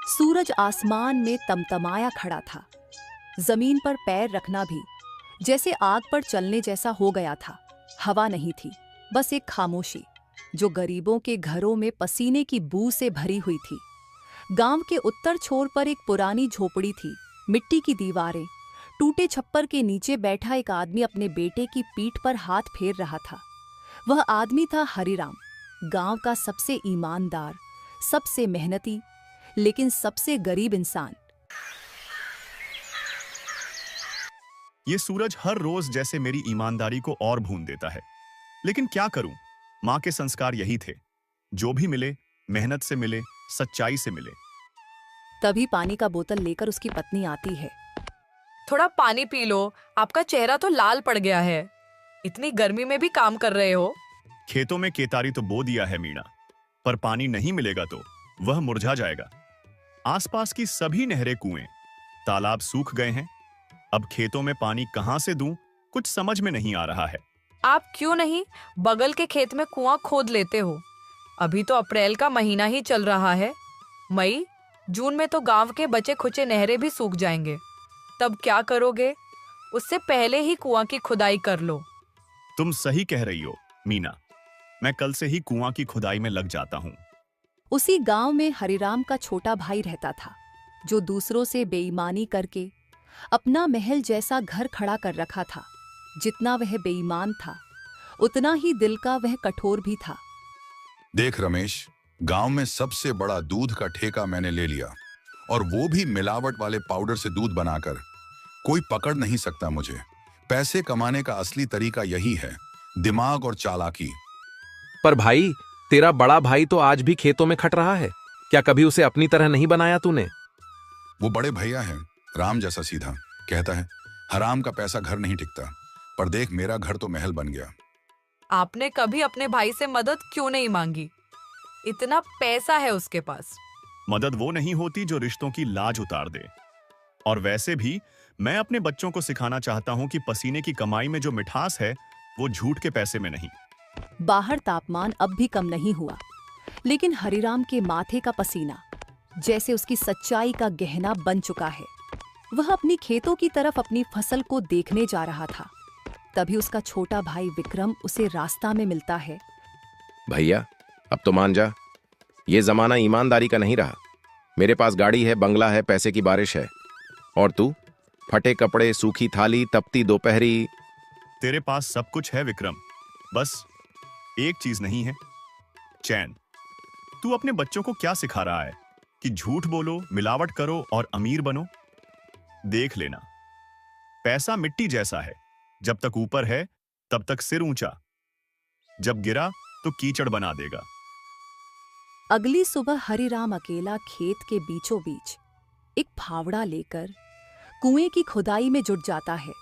सूरज आसमान में तमतमाया खड़ा था। जमीन पर पैर रखना भी जैसे आग पर चलने जैसा हो गया था। हवा नहीं थी, बस एक खामोशी जो गरीबों के घरों में पसीने की बू से भरी हुई थी। गांव के उत्तर छोर पर एक पुरानी झोपड़ी थी, मिट्टी की दीवारें। टूटे छप्पर के नीचे बैठा एक आदमी अपने बेटे की पीठ पर हाथ फेर रहा था। वह आदमी था हरिराम, गांव का सबसे ईमानदार, सबसे मेहनती, लेकिन सबसे गरीब इंसान। ये सूरज हर रोज जैसे मेरी ईमानदारी को और भून देता है, लेकिन क्या करूं? माँ के संस्कार यही थे, जो भी मिले मेहनत से मिले, सच्चाई से मिले। तभी पानी का बोतल लेकर उसकी पत्नी आती है। थोड़ा पानी पी लो, आपका चेहरा तो लाल पड़ गया है। इतनी गर्मी में भी काम कर रहे हो। खेतों में केतारी तो बो दिया है मीणा, पर पानी नहीं मिलेगा तो वह मुरझा जाएगा। आसपास की सभी नहरें, कुएं, तालाब सूख गए हैं। अब खेतों में पानी कहां से दूं, कुछ समझ में नहीं आ रहा है। आप क्यों नहीं बगल के खेत में कुआं खोद लेते हो? अभी तो अप्रैल का महीना ही चल रहा है। मई जून में तो गांव के बचे खुचे नहरें भी सूख जाएंगे। तब क्या करोगे? उससे पहले ही कुआं की खुदाई कर लो। तुम सही कह रही हो मीना, मैं कल से ही कुआं की खुदाई में लग जाता हूं। उसी गांव में हरिराम का छोटा भाई रहता था, जो दूसरों से बेईमानी करके अपना महल जैसा घर खड़ा कर रखा था। जितना वह बेईमान था, उतना ही दिल का वह कठोर भी था। देख रमेश, गांव में सबसे बड़ा दूध का ठेका मैंने ले लिया, और वो भी मिलावट वाले पाउडर से दूध बनाकर। कोई पकड़ नहीं सकता मुझे। पैसे कमाने का असली तरीका यही है, दिमाग और चालाकी। पर भाई, तेरा बड़ा भाई तो आज भी खेतों में खट रहा है। क्या कभी उसे अपनी तरह नहीं बनाया तूने? वो बड़े भैया हैं, राम जैसा सीधा। कहता है हराम का पैसा घर नहीं टिकता, पर देख मेरा घर तो महल बन गया। आपने कभी अपने भाई से मदद क्यों नहीं मांगी? इतना पैसा है उसके पास। मदद वो नहीं होती जो रिश्तों की लाज उतार दे। और वैसे भी मैं अपने बच्चों को सिखाना चाहता हूं कि पसीने की कमाई में जो मिठास है, वो झूठ के पैसे में नहीं। बाहर तापमान अब भी कम नहीं हुआ, लेकिन हरिराम के माथे का पसीना जैसे उसकी सच्चाई का गहना बन चुका है। वह अपनी खेतों की तरफ अपनी फसल को देखने जा रहा था। तभी उसका छोटा भाई विक्रम उसे रास्ता में मिलता है। भैया, अब तो मान जा, ये जमाना ईमानदारी का नहीं रहा। मेरे पास गाड़ी है, बंगला है, पैसे की बारिश है, और तू फटे कपड़े, सूखी थाली, तपती दोपहरी। तेरे पास सब कुछ है विक्रम, बस एक चीज नहीं है, चैन। तू अपने बच्चों को क्या सिखा रहा है कि झूठ बोलो, मिलावट करो और अमीर बनो? देख लेना, पैसा मिट्टी जैसा है, जब तक ऊपर है तब तक सिर ऊंचा, जब गिरा तो कीचड़ बना देगा। अगली सुबह हरिराम अकेला खेत के बीचों बीच एक फावड़ा लेकर कुएं की खुदाई में जुट जाता है।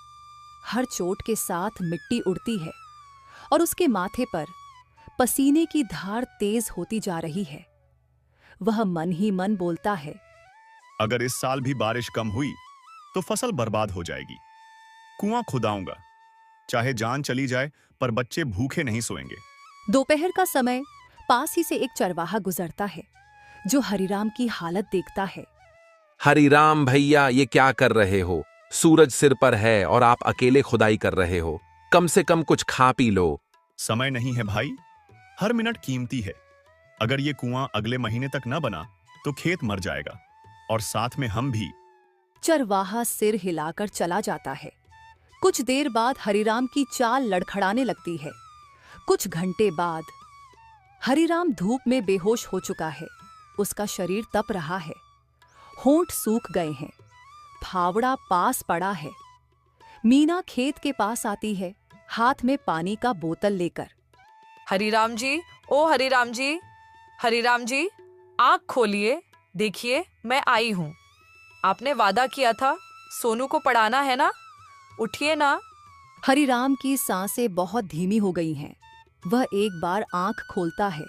हर चोट के साथ मिट्टी उड़ती है और उसके माथे पर पसीने की धार तेज होती जा रही है। वह मन ही मन बोलता है, अगर इस साल भी बारिश कम हुई तो फसल बर्बाद हो जाएगी। कुआं खुदाऊंगा, चाहे जान चली जाए, पर बच्चे भूखे नहीं सोएंगे। दोपहर का समय पास ही से एक चरवाहा गुजरता है, जो हरिराम की हालत देखता है। हरिराम भैया, ये क्या कर रहे हो? सूरज सिर पर है और आप अकेले खुदाई कर रहे हो। कम से कम कुछ खा पी लो। समय नहीं है भाई, हर मिनट कीमती है। अगर ये कुआं अगले महीने तक न बना तो खेत मर जाएगा, और साथ में हम भी। चरवाहा सिर हिलाकर चला जाता है। कुछ देर बाद हरिराम की चाल लड़खड़ाने लगती है। कुछ घंटे बाद हरिराम धूप में बेहोश हो चुका है। उसका शरीर तप रहा है, होंठ सूख गए हैं, फावड़ा पास पड़ा है। मीना खेत के पास आती है, हाथ में पानी का बोतल लेकर। हरिराम जी, ओ हरिराम जी, हरिराम जी, आँख खोलिए, देखिए मैं आई हूँ। आपने वादा किया था सोनू को पढ़ाना है ना, उठिए ना। हरिराम की सांसें बहुत धीमी हो गई हैं। वह एक बार आंख खोलता है।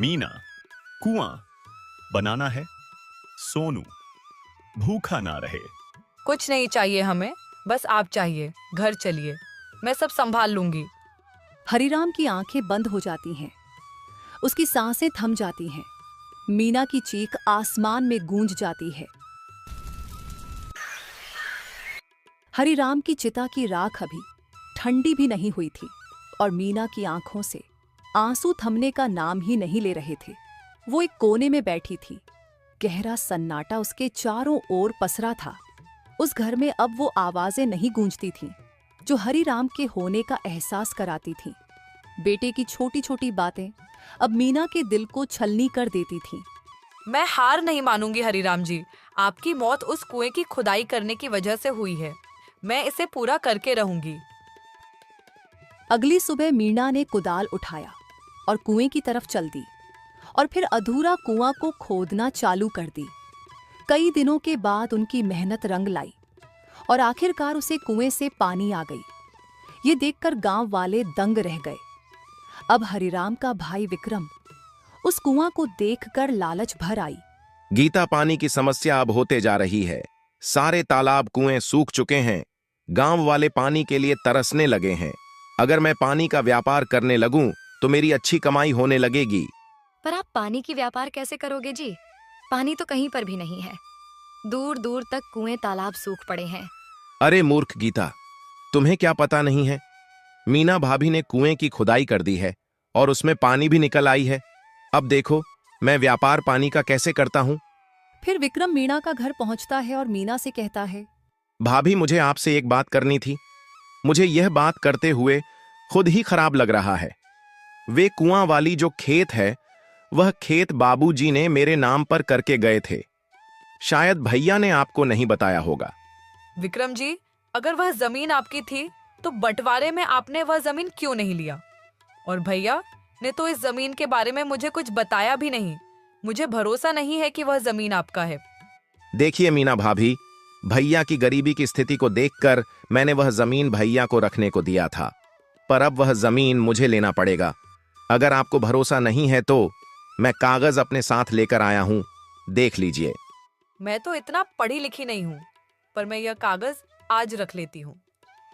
मीना, कुआं बनाना है, सोनू भूखा ना रहे। कुछ नहीं चाहिए हमें, बस आप चाहिए। घर चलिए, मैं सब संभाल लूंगी। हरिराम की आंखें बंद हो जाती हैं, उसकी सांसें थम जाती हैं। मीना की चीख आसमान में गूंज जाती है। हरिराम की चिता की राख अभी ठंडी भी नहीं हुई थी और मीना की आंखों से आंसू थमने का नाम ही नहीं ले रहे थे। वो एक कोने में बैठी थी। गहरा सन्नाटा उसके चारों ओर पसरा था। उस घर में अब वो आवाजें नहीं गूंजती थीं जो हरिराम के होने का एहसास कराती थीं। बेटे की छोटी छोटी बातें अब मीना के दिल को छलनी कर देती थीं। मैं हार नहीं मानूंगी हरिराम जी। आपकी मौत उस कुएं की खुदाई करने की वजह से हुई है। मैं इसे पूरा करके रहूंगी। अगली सुबह मीना ने कुदाल उठाया और कुएं की तरफ चल दी और फिर अधूरा कुआं को खोदना चालू कर दी। कई दिनों के बाद उनकी मेहनत रंग लाई और आखिरकार उसे कुएं से पानी आ गई। ये देखकर गांव वाले दंग रह गए। अब हरिराम का भाई विक्रम उस कुआं को देखकर लालच भर आई। गीता, पानी की समस्या अब होते जा रही है। सारे तालाब कुएं सूख चुके हैं। गांव वाले पानी के लिए तरसने लगे हैं। अगर मैं पानी का व्यापार करने लगूं तो मेरी अच्छी कमाई होने लगेगी। पर आप पानी की व्यापार कैसे करोगे जी? पानी तो कहीं पर भी नहीं है। दूर दूर तक कुएं तालाब सूख पड़े हैं। अरे मूर्ख गीता, तुम्हें क्या पता नहीं है? मीना भाभी ने कुएं की खुदाई कर दी है और उसमें पानी भी निकल आई है। अब देखो मैं व्यापार पानी का कैसे करता हूं। फिर विक्रम मीना का घर पहुंचता है और मीना से कहता है, भाभी, मुझे आपसे एक बात करनी थी। मुझे यह बात करते हुए खुद ही खराब लग रहा है। वे कुआं वाली जो खेत है, वह खेत बाबूजी ने मेरे नाम पर करके गए थे। शायद भैया ने आपको नहीं बताया होगा। विक्रम जी, अगर वह जमीन आपकी थी तो बंटवारे में आपने वह जमीन क्यों नहीं लिया? और भैया ने तो इस जमीन के बारे में मुझे कुछ बताया भी नहीं। मुझे भरोसा नहीं है कि वह जमीन आपका है। देखिए मीना भाभी, भैया की गरीबी की स्थिति को देखकर मैंने वह जमीन भैया को रखने को दिया था, पर अब वह जमीन मुझे लेना पड़ेगा। अगर आपको भरोसा नहीं है तो मैं कागज अपने साथ लेकर आया हूं, देख लीजिए। मैं तो इतना पढ़ी लिखी नहीं हूँ, पर मैं यह कागज आज रख लेती हूँ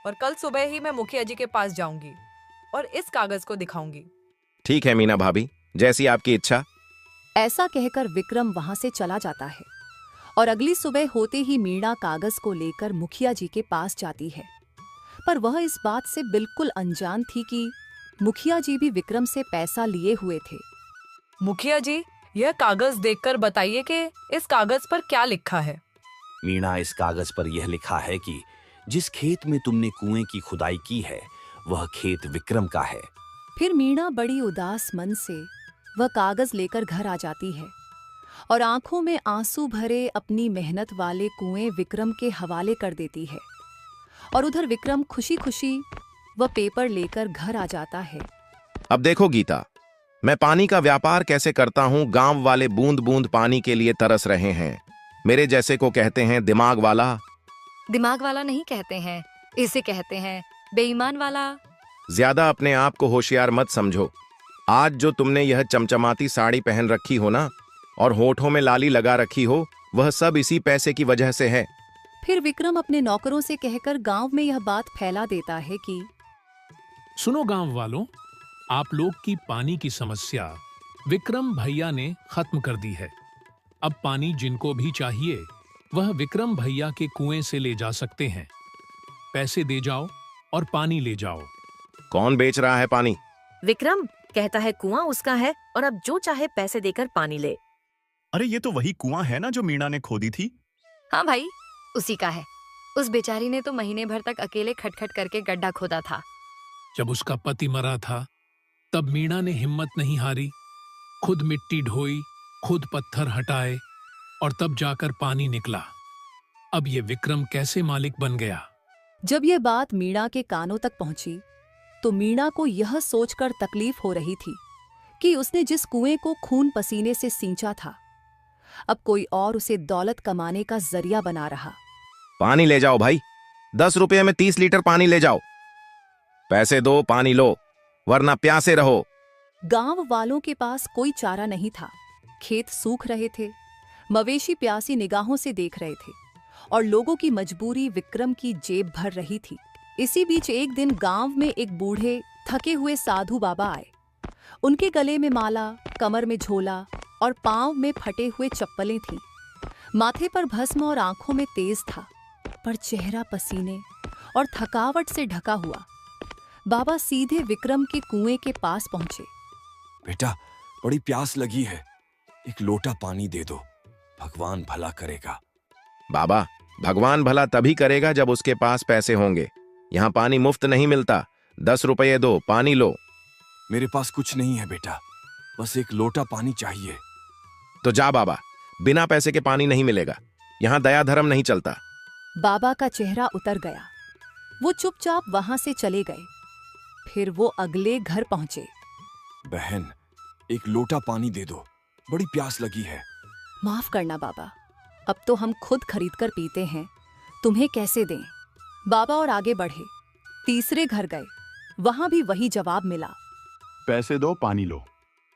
और कल सुबह ही मैं मुखिया जी के पास जाऊंगी और इस कागज को दिखाऊंगी। ठीक है मीना भाभी, जैसी आपकी इच्छा। ऐसा कहकर विक्रम वहां से चला जाता है और अगली सुबह होते ही मीना कागज को लेकर मुखिया जी के पास जाती है। पर वह इस बात से बिल्कुल अनजान थी कि मुखिया जी भी विक्रम से पैसा लिए हुए थे। मुखिया जी, यह कागज देखकर बताइए कि इस कागज पर क्या लिखा है। मीणा, इस कागज पर यह लिखा है कि जिस खेत में तुमने कुएं की खुदाई की है वह खेत विक्रम का है। फिर मीना बड़ी उदास मन से वह कागज लेकर घर आ जाती है और आंखों में आंसू भरे अपनी मेहनत वाले कुएं विक्रम के हवाले कर देती है। और उधर विक्रम खुशी खुशी वह पेपर लेकर घर आ जाता है। अब देखो गीता, मैं पानी का व्यापार कैसे करता हूं। गांव वाले बूंद बूंद पानी के लिए तरस रहे हैं। मेरे जैसे को कहते हैं दिमाग वाला। दिमाग वाला नहीं कहते हैं, इसे कहते हैं बेईमान वाला। ज्यादा अपने आप को होशियार मत समझो। आज जो तुमने यह चमचमाती साड़ी पहन रखी हो ना, और होठों में लाली लगा रखी हो, वह सब इसी पैसे की वजह से है। फिर विक्रम अपने नौकरों से कहकर गांव में यह बात फैला देता है कि सुनो गांव वालों, आप लोग की पानी की समस्या विक्रम भैया ने खत्म कर दी है। अब पानी जिनको भी चाहिए वह विक्रम भैया के कुएं से ले जा सकते हैं। पैसे दे जाओ और पानी ले जाओ। कौन बेच रहा है पानी? विक्रम कहता है कुआं उसका है और अब जो चाहे पैसे देकर पानी ले। अरे ये तो वही कुआं है ना जो मीणा ने खोदी थी। हाँ भाई, उसी का है। उस बेचारी ने तो महीने भर तक अकेले खटखट करके गड्ढा खोदा था। जब उसका पति मरा था तब मीणा ने हिम्मत नहीं हारी। खुद मिट्टी ढोई, खुद पत्थर हटाए और तब जाकर पानी निकला। अब ये विक्रम कैसे मालिक बन गया? जब यह बात मीणा के कानों तक पहुंची तो मीणा को यह सोचकर तकलीफ हो रही थी कि उसने जिस कुएं को खून पसीने से सींचा था, अब कोई और उसे दौलत कमाने का जरिया बना रहा। पानी ले जाओ भाई, 10 रुपये में 30 लीटर पानी ले जाओ। पैसे दो, पानी लो, वरना प्यासे रहो। गांव वालों के पास कोई चारा नहीं था। खेत सूख रहे थे, मवेशी प्यासी निगाहों से देख रहे थे और लोगों की मजबूरी विक्रम की जेब भर रही थी। इसी बीच एक दिन गांव में एक बूढ़े थके हुए साधु बाबा आए। उनके गले में माला, कमर में झोला और पांव में फटे हुए चप्पलें थीं। माथे पर भस्म और आंखों में तेज था, पर चेहरा पसीने और थकावट से ढका हुआ। बाबा सीधे विक्रम के कुएं के पास पहुंचे। बेटा, बड़ी प्यास लगी है, एक लोटा पानी दे दो, भगवान भला करेगा। बाबा, भगवान भला तभी करेगा जब उसके पास पैसे होंगे। यहाँ पानी मुफ्त नहीं मिलता। 10 रुपये दो, पानी लो। मेरे पास कुछ नहीं है बेटा, बस एक लोटा पानी चाहिए। तो जा बाबा, बिना पैसे के पानी नहीं मिलेगा। यहाँ दया धर्म नहीं चलता। बाबा का चेहरा उतर गया। वो चुपचाप वहां से चले गए। फिर वो अगले घर पहुंचे। बहन, एक लोटा पानी दे दो, बड़ी प्यास लगी है। माफ करना बाबा, अब तो हम खुद खरीद कर पीते हैं, तुम्हें कैसे दें। बाबा और आगे बढ़े। तीसरे घर गए, वहां भी वही जवाब मिला, पैसे दो, पानी लो।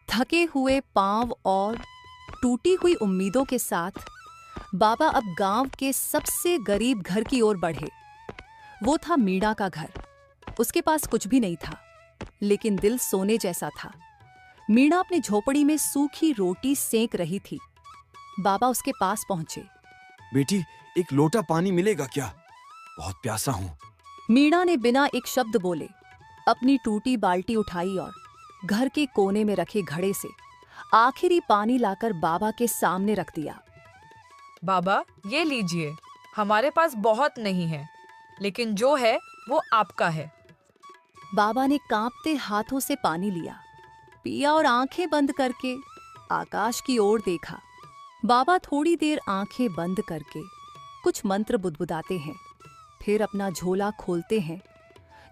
थके हुए पांव और टूटी हुई उम्मीदों के साथ बाबा अब गांव के सबसे गरीब घर की ओर बढ़े। वो था मीणा का घर। उसके पास कुछ भी नहीं था, लेकिन दिल सोने जैसा था। मीणा अपनी झोपड़ी में सूखी रोटी सेंक रही थी। बाबा उसके पास पहुंचे। बेटी, एक लोटा पानी मिलेगा क्या? बहुत प्यासा हूं। मीणा ने बिना एक शब्द बोले अपनी टूटी बाल्टी उठाई और घर के कोने में रखे घड़े से आखिरी पानी लाकर बाबा के सामने रख दिया। बाबा, ये लीजिए, हमारे पास बहुत नहीं है, लेकिन जो है वो आपका है। बाबा ने कांपते हाथों से पानी लिया, पिया और आंखें बंद करके आकाश की ओर देखा। बाबा थोड़ी देर आंखें बंद करके कुछ मंत्र बुदबुदाते हैं, फिर अपना झोला खोलते हैं।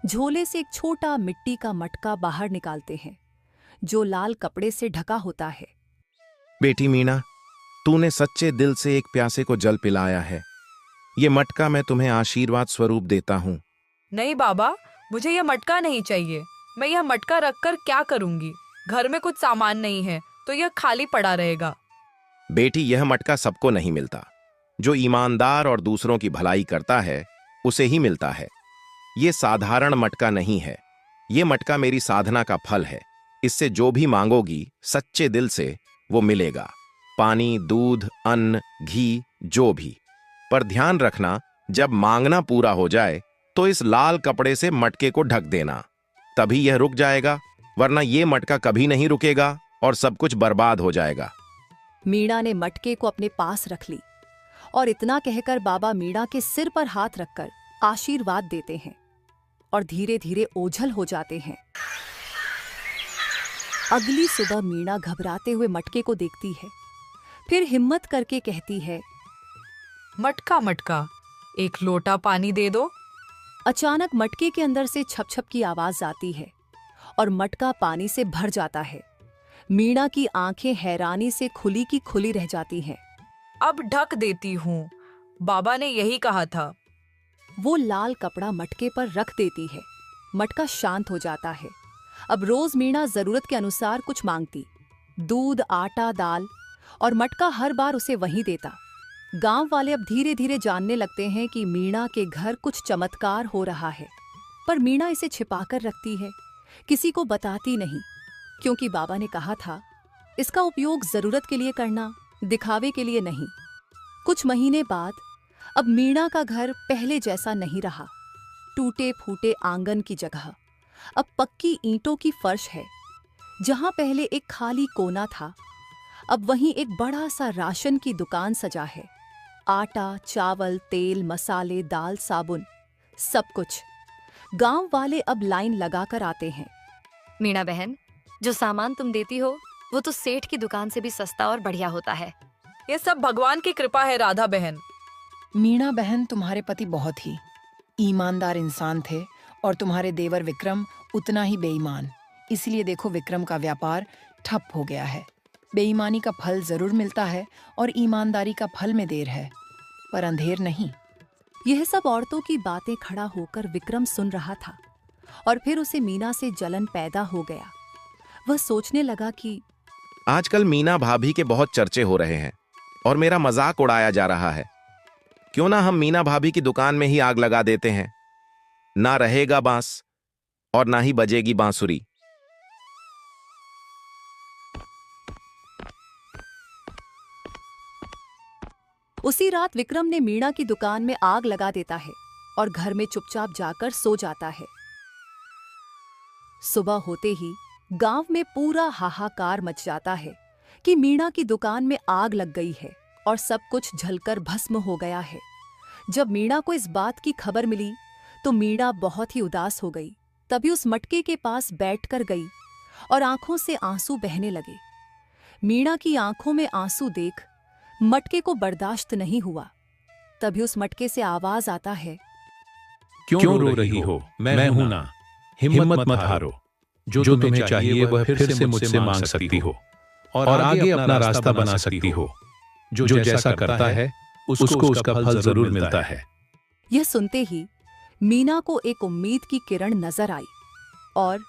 झोले से एक छोटा मिट्टी का मटका बाहर निकालते हैं, जो लाल कपड़े से ढका होता है। बेटी मीणा, तूने सच्चे दिल से एक प्यासे को जल पिलाया है। ये मटका मैं तुम्हें आशीर्वाद स्वरूप देता हूँ। नहीं बाबा, मुझे यह मटका नहीं चाहिए। मैं यह मटका रखकर क्या करूंगी? घर में कुछ सामान नहीं है, तो यह खाली पड़ा रहेगा। बेटी, यह मटका सबको नहीं मिलता। जो ईमानदार और दूसरों की भलाई करता है, उसे ही मिलता है। ये साधारण मटका नहीं है। ये मटका मेरी साधना का फल है। इससे जो भी मांगोगी सच्चे दिल से, वो मिलेगा। पानी, दूध, अन्न, घी, जो भी। पर ध्यान रखना, जब मांगना पूरा हो जाए तो इस लाल कपड़े से मटके को ढक देना, तभी यह रुक जाएगा, वरना ये मटका कभी नहीं रुकेगा और सब कुछ बर्बाद हो जाएगा। मीणा ने मटके को अपने पास रख ली और इतना कहकर बाबा मीणा के सिर पर हाथ रखकर आशीर्वाद देते हैं और धीरे धीरे ओझल हो जाते हैं। अगली सुबह मीणा घबराते हुए मटके को देखती है, फिर हिम्मत करके कहती है, मटका मटका, एक लोटा पानी दे दो। अचानक मटके के अंदर से छप छप की आवाज आती है और मटका पानी से भर जाता है। मीणा की आंखें हैरानी से खुली की खुली रह जाती हैं। अब ढक देती हूँ, बाबा ने यही कहा था। वो लाल कपड़ा मटके पर रख देती है। मटका शांत हो जाता है। अब रोज मीणा जरूरत के अनुसार कुछ मांगती, दूध, आटा, दाल, और मटका हर बार उसे वहीं देता। गांव वाले अब धीरे धीरे जानने लगते हैं कि मीणा के घर कुछ चमत्कार हो रहा है, पर मीणा इसे छिपाकर रखती है, किसी को बताती नहीं, क्योंकि बाबा ने कहा था इसका उपयोग जरूरत के लिए करना, दिखावे के लिए नहीं। कुछ महीने बाद अब मीणा का घर पहले जैसा नहीं रहा। टूटे फूटे आंगन की जगह अब पक्की ईंटों की फर्श है। जहां पहले एक खाली कोना था, अब वहीं एक बड़ा सा राशन की दुकान सजा है। आटा, चावल, तेल, मसाले, दाल, साबुन, सब कुछ। गांव वाले अब लाइन लगाकर आते हैं। मीणा बहन, जो सामान तुम देती हो वो तो सेठ की दुकान से भी सस्ता और बढ़िया होता है। ये सब भगवान की कृपा है राधा बहन। मीणा बहन, तुम्हारे पति बहुत ही ईमानदार इंसान थे और तुम्हारे देवर विक्रम उतना ही बेईमान। इसलिए देखो, विक्रम का व्यापार ठप हो गया है। बेईमानी का फल जरूर मिलता है और ईमानदारी का फल में देर है, पर अंधेर नहीं। यह सब औरतों की बातें खड़ा होकर विक्रम सुन रहा था और फिर उसे मीना से जलन पैदा हो गया। वह सोचने लगा कि आजकल मीना भाभी के बहुत चर्चे हो रहे हैं और मेरा मजाक उड़ाया जा रहा है। क्यों ना हम मीना भाभी की दुकान में ही आग लगा देते हैं। ना रहेगा बांस और ना ही बजेगी बांसुरी। उसी रात विक्रम ने मीणा की दुकान में आग लगा देता है और घर में चुपचाप जाकर सो जाता है। सुबह होते ही गांव में पूरा हाहाकार मच जाता है कि मीणा की दुकान में आग लग गई है और सब कुछ जलकर भस्म हो गया है। जब मीणा को इस बात की खबर मिली तो मीणा बहुत ही उदास हो गई। तभी उस मटके के पास बैठकर गई और आंखों से आंसू बहने लगे। मीणा की आंखों में आंसू देख मटके को बर्दाश्त नहीं हुआ। तभी उस मटके से आवाज आता है, क्यों रो रही हो? मैं हूं ना, हिम्मत मत हारो। जो तुम्हें चाहिए वह फिर से मुझसे मांग सकती हो और आगे अपना रास्ता बना सकती हो। जो जैसा करता है उसको उसका फल जरूर मिलता है। यह सुनते ही मीना को एक उम्मीद की किरण नजर आई और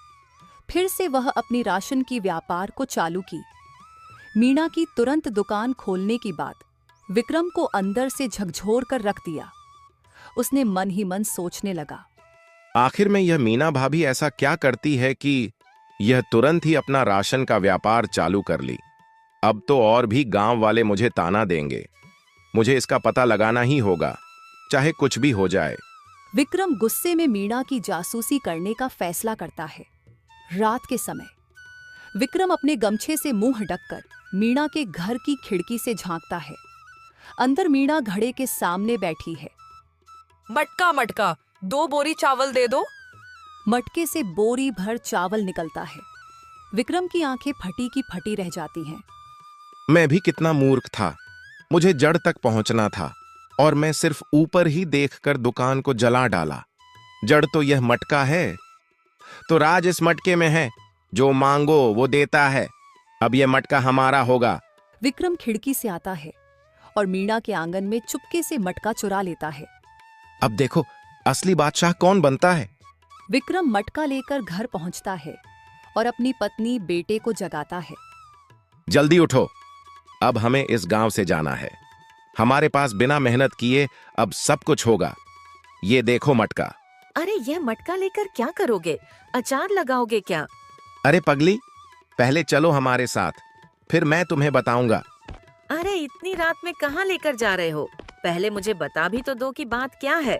फिर से वह अपनी राशन की व्यापार को चालू की। मीना की तुरंत दुकान खोलने की बात विक्रम को अंदर से झकझोर कर रख दिया। उसने मन ही मन सोचने लगा, आखिर में यह मीना भाभी ऐसा क्या करती है कि यह तुरंत ही अपना राशन का व्यापार चालू कर ली। अब तो और भी गांव वाले मुझे ताना देंगे। मुझे इसका पता लगाना ही होगा, चाहे कुछ भी हो जाए। विक्रम गुस्से में मीना की जासूसी करने का फैसला करता है। रात के समय विक्रम अपने गमछे से मुंह ढककर मीना के घर की खिड़की से झांकता है। अंदर मीना घड़े के सामने बैठी है। मटका मटका 2 बोरी चावल दे दो। मटके से बोरी भर चावल निकलता है। विक्रम की आंखें फटी की फटी रह जाती हैं। मैं भी कितना मूर्ख था। मुझे जड़ तक पहुंचना था और मैं सिर्फ ऊपर ही देखकर दुकान को जला डाला। जड़ तो यह मटका है, तो राज इस मटके में है। जो मांगो वो देता है। अब यह मटका हमारा होगा। विक्रम खिड़की से आता है और मीना के आंगन में चुपके से मटका चुरा लेता है। अब देखो असली बादशाह कौन बनता है। विक्रम मटका लेकर घर पहुंचता है और अपनी पत्नी बेटे को जगाता है। जल्दी उठो, अब हमें इस गांव से जाना है। हमारे पास बिना मेहनत किए अब सब कुछ होगा। ये देखो मटका। अरे यह मटका लेकर क्या करोगे? अचार लगाओगे क्या? अरे पगली, पहले चलो हमारे साथ, फिर मैं तुम्हें बताऊंगा। अरे इतनी रात में कहाँ लेकर जा रहे हो? पहले मुझे बता भी तो दो कि बात क्या है।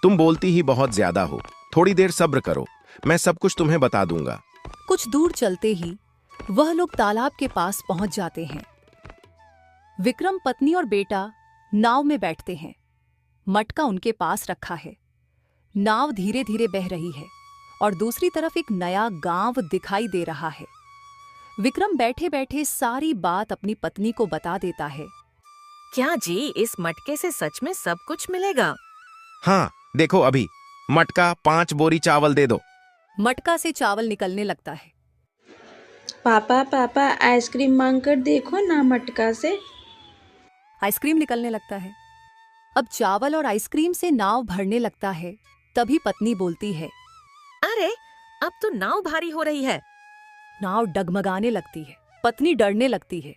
तुम बोलती ही बहुत ज्यादा हो। थोड़ी देर सब्र करो, मैं सब कुछ तुम्हें बता दूंगा। कुछ दूर चलते ही वह लोग तालाब के पास पहुंच जाते हैं। विक्रम, पत्नी और बेटा नाव में बैठते हैं। मटका उनके पास रखा है। नाव धीरे धीरे बह रही है और दूसरी तरफ एक नया गांव दिखाई दे रहा है। विक्रम बैठे बैठे सारी बात अपनी पत्नी को बता देता है। क्या जी, इस मटके से सच में सब कुछ मिलेगा? हाँ देखो, अभी मटका 5 बोरी चावल दे दो। मटका से चावल निकलने लगता है। पापा पापा आइसक्रीम मांग कर देखो ना मटका से। आइसक्रीम निकलने लगता है। अब चावल और आइसक्रीम से नाव भरने लगता है। तभी पत्नी बोलती है, अरे अब तो नाव भारी हो रही है। नाव डगमगाने लगती है। पत्नी डरने लगती है।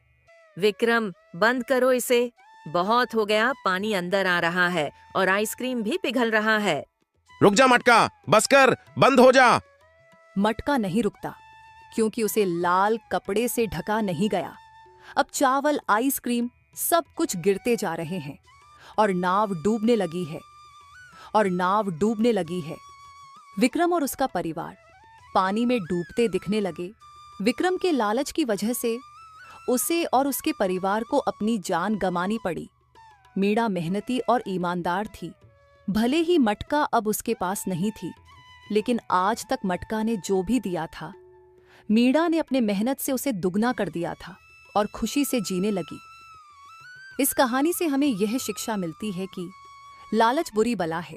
विक्रम, बंद करो इसे। बहुत हो गया, पानी अंदर आ रहा है और आइसक्रीम भी पिघल रहा है। रुक जा मटका, बस कर, बंद हो जा। मटका नहीं रुकता क्योंकि उसे लाल कपड़े से ढका नहीं गया। अब चावल, आइसक्रीम सब कुछ गिरते जा रहे हैं और नाव डूबने लगी है। विक्रम और उसका परिवार पानी में डूबते दिखने लगे। विक्रम के लालच की वजह से उसे और उसके परिवार को अपनी जान गंवानी पड़ी। मीणा मेहनती और ईमानदार थी। भले ही मटका अब उसके पास नहीं थी, लेकिन आज तक मटका ने जो भी दिया था, मीणा ने अपने मेहनत से उसे दुगना कर दिया था और खुशी से जीने लगी। इस कहानी से हमें यह शिक्षा मिलती है कि लालच बुरी बला है।